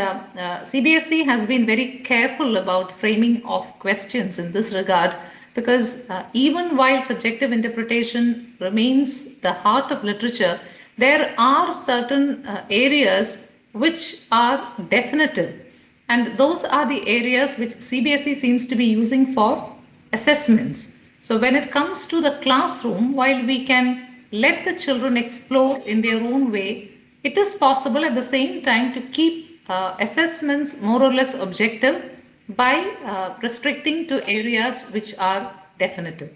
CBSE has been very careful about framing of questions in this regard, because even while subjective interpretation remains the heart of literature, there are certain areas which are definitive. And those are the areas which CBSE seems to be using for assessments. So when it comes to the classroom, while we can let the children explore in their own way, it is possible at the same time to keep assessments more or less objective by restricting to areas which are definitive.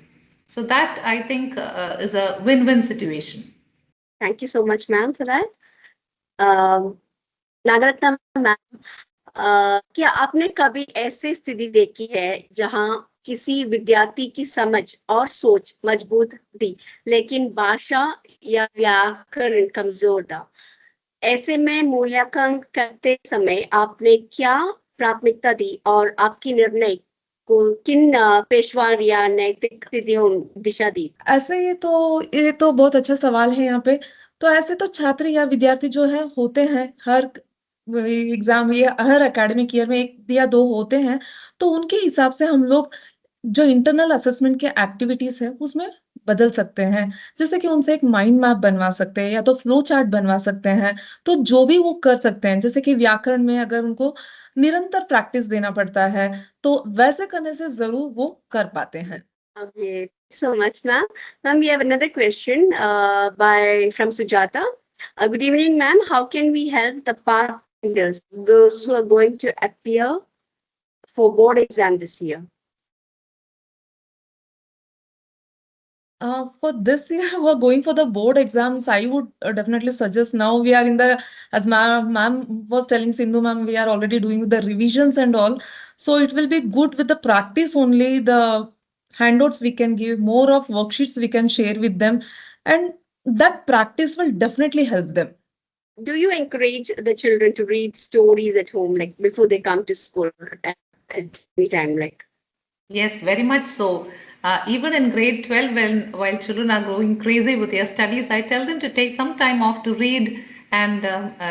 So that I think is a win-win situation. Thank you so much, ma'am, for that. Nagarathna ma'am, क्या आपने कभी ऐसी स्थिति देखी है जहां किसी विद्यार्थी की समझ और सोच मजबूत थी लेकिन भाषा या व्याकरण कमजोर था? ऐसे में मूल्यांकन करते समय आपने क्या प्राथमिकता दी और आपकी निर्णय को किन पेशवार या नैतिक स्थितियों दिशा दी? ऐसे ये तो बहुत अच्छा सवाल है यहाँ पे। तो ऐसे तो छात्र या विद्यार्थी जो है होते हैं हर एग्जाम या हर एकेडमिक ईयर में 1 या 2 होते हैं। तो उनके हिसाब से हम लोग जो इंटरनल असेसमेंट के एक्टिविटीज है उसमें बदल सकते हैं। जैसे कि उनसे एक माइंड मैप बनवा सकते हैं या तो फ्लो चार्ट बनवा सकते हैं। तो जो भी वो कर सकते हैं, जैसे कि व्याकरण में अगर उनको निरंतर प्रैक्टिस देना पड़ता है तो वैसे करने से जरूर वो कर पाते हैं। Okay, so much, ma'am. Ma'am, we have another question from Sujata. Good evening, ma'am. How can we help the pathfinders, those who are going to appear for board exam this year? For this year, we're going for the board exams. I would definitely suggest now we are in the, as ma'am was telling Sindhu ma'am, we are already doing the revisions and all. So it will be good with the practice only, the handouts we can give, more of worksheets we can share with them. And that practice will definitely help them. Do you encourage the children to read stories at home, like before they come to school at any time? Like, yes, very much so. Even in grade 12, while children are going crazy with their studies, I tell them to take some time off to read and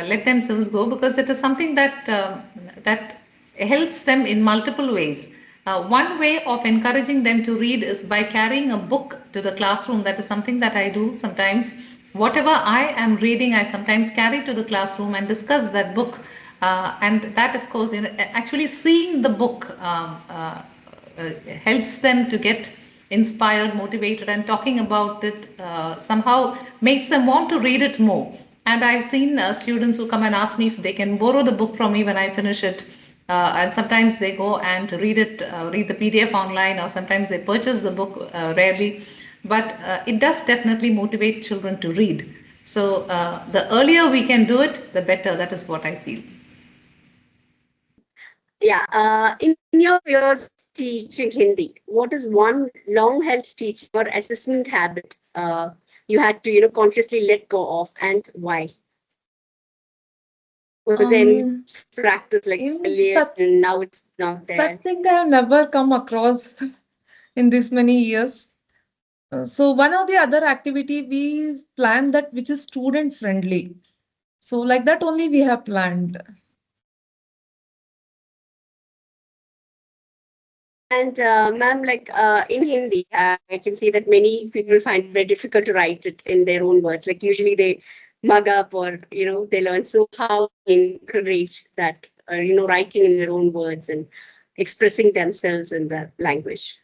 let themselves go, because it is something that helps them in multiple ways. One way of encouraging them to read is by carrying a book to the classroom. That is something that I do sometimes. Whatever I am reading, I sometimes carry to the classroom and discuss that book. And that, of course, actually seeing the book helps them to get inspired, motivated, and talking about it somehow makes them want to read it more. And I've seen students who come and ask me if they can borrow the book from me when I finish it. And sometimes they go and read the PDF online, or sometimes they purchase the book rarely. But it does definitely motivate children to read. So the earlier we can do it, the better. That is what I feel. Yeah, in your years teaching Hindi, what is one long-held teaching or assessment habit you had to, consciously let go of, and why? Was there any practice like earlier and now it's not there? That thing I have never come across in this many years. So one of the other activity we planned that which is student friendly. So like that only we have planned. And ma'am, like in Hindi, I can see that many people find it very difficult to write it in their own words. Like usually they mug up or, they learn. So how encourage that, writing in their own words and, expressing themselves in the language?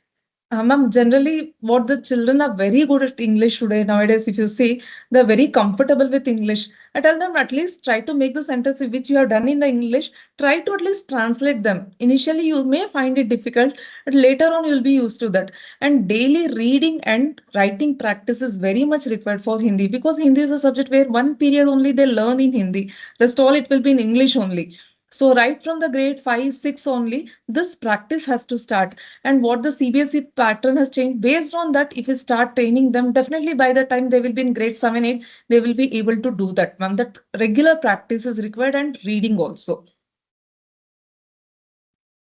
Ma'am, generally, what the children are very good at English today nowadays, if you see, they're very comfortable with English. I tell them at least try to make the sentence which you have done in the English, try to at least translate them. Initially, you may find it difficult, but later on, you'll be used to that. And daily reading and writing practice is very much required for Hindi because Hindi is a subject where one period only they learn in Hindi, rest all it will be in English only. So right from the grade 5, 6 only, this practice has to start. And what the CBSE pattern has changed, based on that, if we start training them, definitely by the time they will be in grade 7, 8, they will be able to do that, ma'am. That regular practice is required and reading also.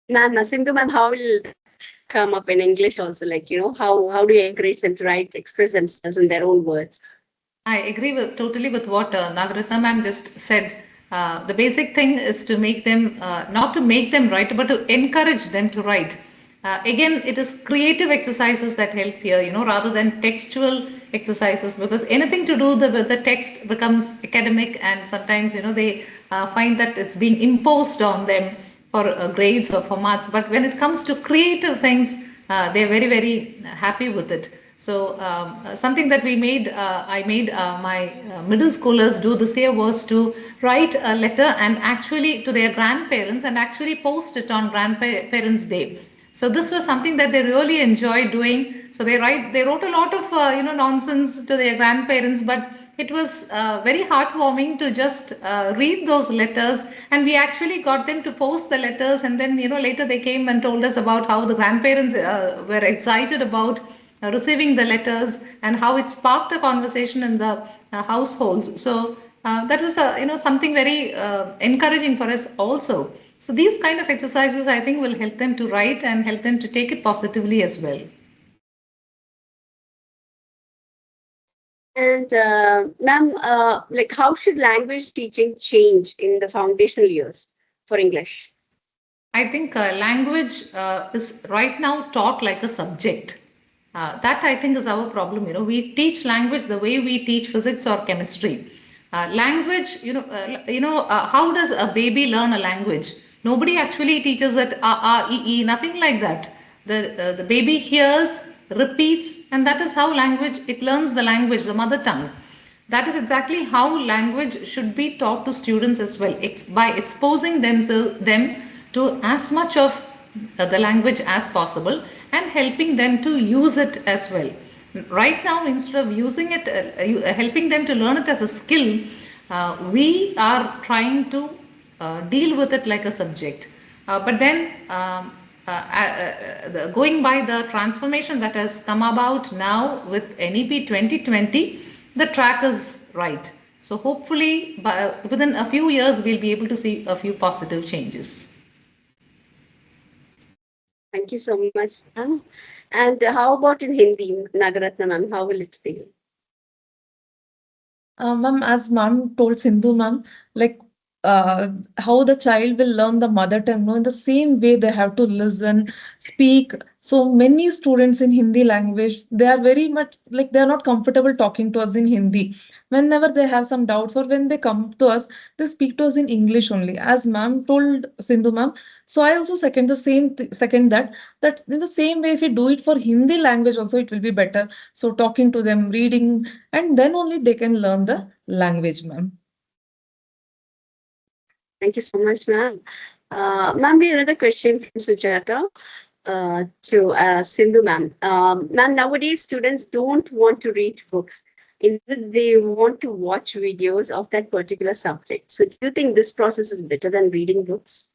Ma'am, Sindhu ma'am, how will come up in English also? Like, how do you encourage them to write, express themselves in their own words? I agree totally with what Nagaratna ma'am just said. The basic thing is to make them, not to make them write, but to encourage them to write. Again, it is creative exercises that help here, rather than textual exercises, because anything to do with the text becomes academic, and sometimes, they find that it's being imposed on them for grades or for marks. But when it comes to creative things, they're very, very happy with it. So something that I made my middle schoolers do this year was to write a letter and actually to their grandparents and actually post it on Grandparents' Day. So this was something that they really enjoyed doing. So they wrote a lot of nonsense to their grandparents, but it was very heartwarming to just read those letters, and we actually got them to post the letters, and then later they came and told us about how the grandparents were excited about receiving the letters and how it sparked a conversation in the households. So that was something very encouraging for us also. So these kind of exercises, I think, will help them to write and help them to take it positively as well. And ma'am, like, how should language teaching change in the foundational years for English? I think language is right now taught like a subject. That I think is our problem. We teach language the way we teach physics or chemistry. Language, how does a baby learn a language? Nobody actually teaches it e, nothing like that. The baby hears, repeats, and that is how it learns the language, the mother tongue. That is exactly how language should be taught to students as well, by exposing them to as much of the language as possible and helping them to use it as well. Right now, instead of using it, helping them to learn it as a skill, we are trying to deal with it like a subject. But then, going by the transformation that has come about now with NEP 2020, the track is right. So hopefully, within a few years, we'll be able to see a few positive changes. Thank you so much, ma'am. And how about in Hindi, Nagaratna ma'am? How will it be? Ma'am, as ma'am told Sindhu ma'am, like how the child will learn the mother tongue, in the same way they have to listen, speak. So many students in Hindi language, they are very much like they are not comfortable talking to us in Hindi. Whenever they have some doubts or when they come to us, they speak to us in English only. As ma'am told Sindhu ma'am, so I also second the same second that in the same way if we do it for Hindi language also it will be better. So talking to them, reading, and then only they can learn the language, ma'am. Thank you so much, ma'am. Ma'am, we have another question from Sujata to Sindhu ma'am. Ma'am, nowadays students don't want to read books. Instead, they want to watch videos of that particular subject. So do you think this process is better than reading books?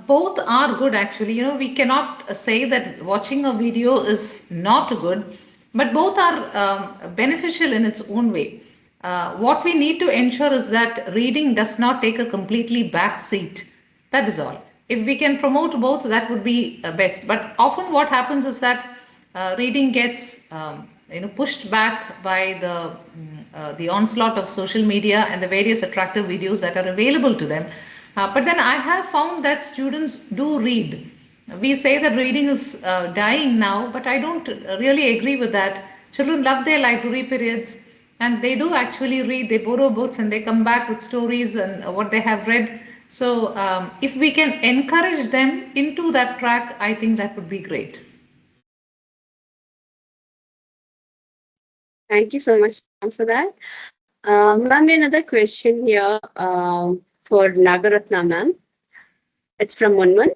Both are good actually. We cannot say that watching a video is not good, but both are beneficial in its own way. What we need to ensure is that reading does not take a completely back seat. That is all. If we can promote both, that would be best. But often what happens is that reading gets pushed back by the onslaught of social media and the various attractive videos that are available to them. But then I have found that students do read. We say that reading is dying now, but I don't really agree with that. Children love their library periods and they do actually read. They borrow books and they come back with stories and what they have read. So if we can encourage them into that track, I think that would be great. Thank you so much, ma'am, for that. Ma'am, another question here for Nagaratna, ma'am. It's from Munmun.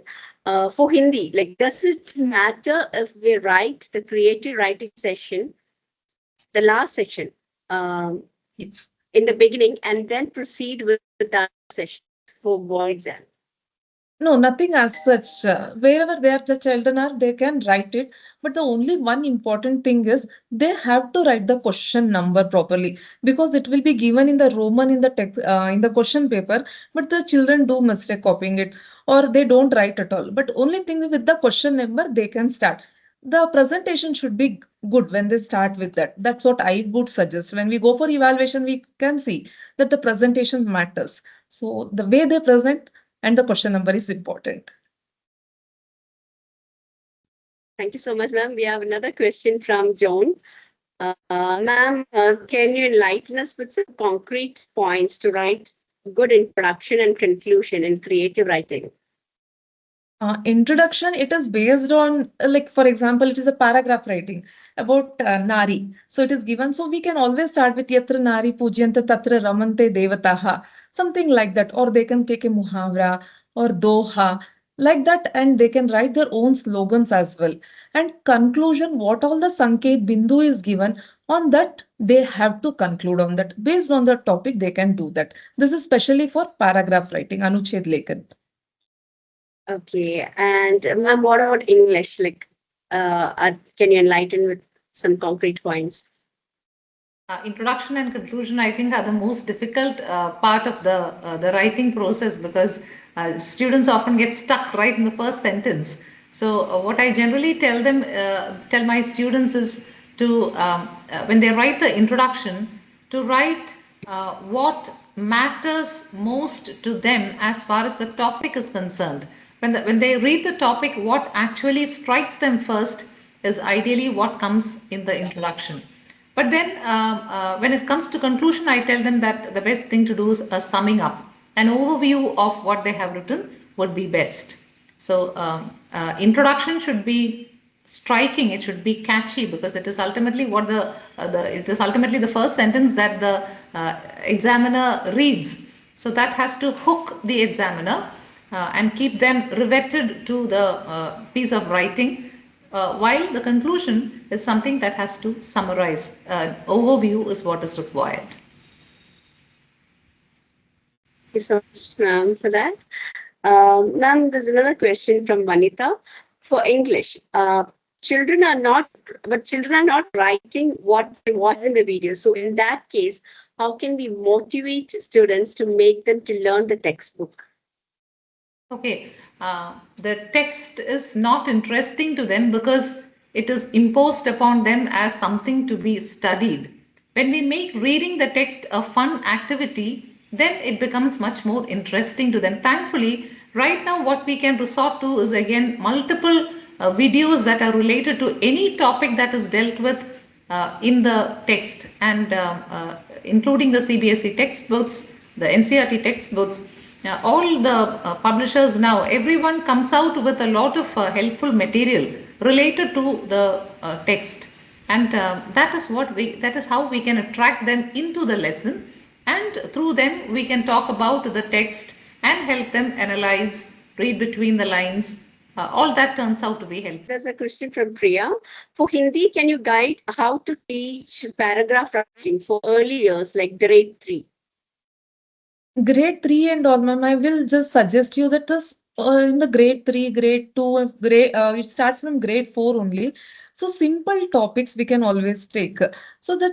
For Hindi, like, does it matter if we write the creative writing session, the last section, Yes. in the beginning, and then proceed with the sessions for board exam? No, nothing as such. Wherever the children are, they can write it. But the only one important thing is they have to write the question number properly because it will be given in the Roman in the text in the question paper. But the children do mistake copying it or they don't write at all. But only thing with the question number they can start. The presentation should be good when they start with that. That's what I would suggest. When we go for evaluation, we can see that the presentation matters. So the way they present and the question number is important. Thank you so much, ma'am. We have another question from Joan. Ma'am, can you enlighten us with some concrete points to write good introduction and conclusion in creative writing? Introduction, it is based on, like, for example, it is a paragraph writing about Nari. So it is given. So we can always start with Yatra Nari Pujyanta Tatra Ramante Devataha, something like that. Or they can take a Muhavra or Doha, like that. And they can write their own slogans as well. And conclusion, what all the Sanket Bindu is given, on that, they have to conclude on that. Based on the topic, they can do that. This is especially for paragraph writing, Anuched Lekhan. Okay. And ma'am, what about English? Like, can you enlighten with some concrete points? Introduction and conclusion, I think, are the most difficult part of the writing process because students often get stuck right in the first sentence. So what I generally tell my students is to when they write the introduction, to write what matters most to them as far as the topic is concerned. When they read the topic, what actually strikes them first is ideally what comes in the introduction. But then, when it comes to conclusion, I tell them that the best thing to do is a summing up. An overview of what they have written would be best. So, introduction should be striking. It should be catchy because it is ultimately it is ultimately the first sentence that the examiner reads. So that has to hook the examiner and keep them riveted to the piece of writing, while the conclusion is something that has to summarize. Overview is what is required. Thank you so much, ma'am, for that. Ma'am, there's another question from Vanita. For English, children are not writing what they watch in the video. So in that case, how can we motivate students to make them to learn the textbook? Okay, the text is not interesting to them because it is imposed upon them as something to be studied. When we make reading the text a fun activity, then it becomes much more interesting to them. Thankfully, right now, what we can resort to is again multiple videos that are related to any topic that is dealt with in the text, and including the CBSE textbooks, the NCERT textbooks. All the publishers now, everyone comes out with a lot of helpful material related to the text, and that is how we can attract them into the lesson, and through them we can talk about the text and help them analyze, read between the lines. All that turns out to be helpful. There's a question from Priya. For Hindi, can you guide how to teach paragraph writing for early years like grade 3? Grade 3 and all, ma'am, I will just suggest you that this in the grade 3, grade 2, it starts from grade 4 only. So simple topics we can always take. So the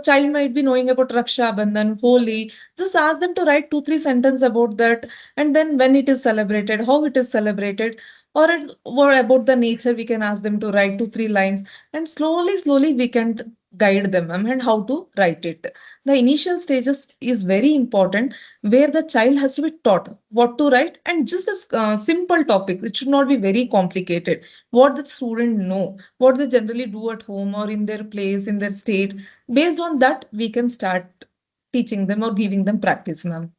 child might be knowing about Raksha Bandhan, Holi. Just ask them to write 2, 3 sentences about that, and then when it is celebrated, how it is celebrated, or about the nature, we can ask them to write 2, 3 lines, and slowly we can guide them, ma'am, and how to write it. The initial stages is very important where the child has to be taught what to write and just a simple topic. It should not be very complicated. What the student know, what they generally do at home or in their place, in their state. Based on that, we can start teaching them or giving them practice, ma'am.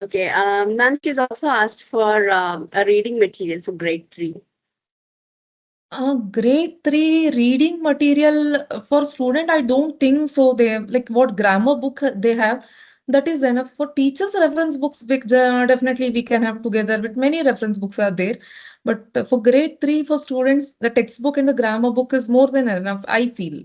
Okay. Ma'am, she's also asked for a reading material for grade 3. Grade 3 reading material for student, I don't think so. They like what grammar book they have, that is enough. For teachers reference books, which definitely we can have together, but many reference books are there. But for grade 3 for students, the textbook and the grammar book is more than enough, I feel.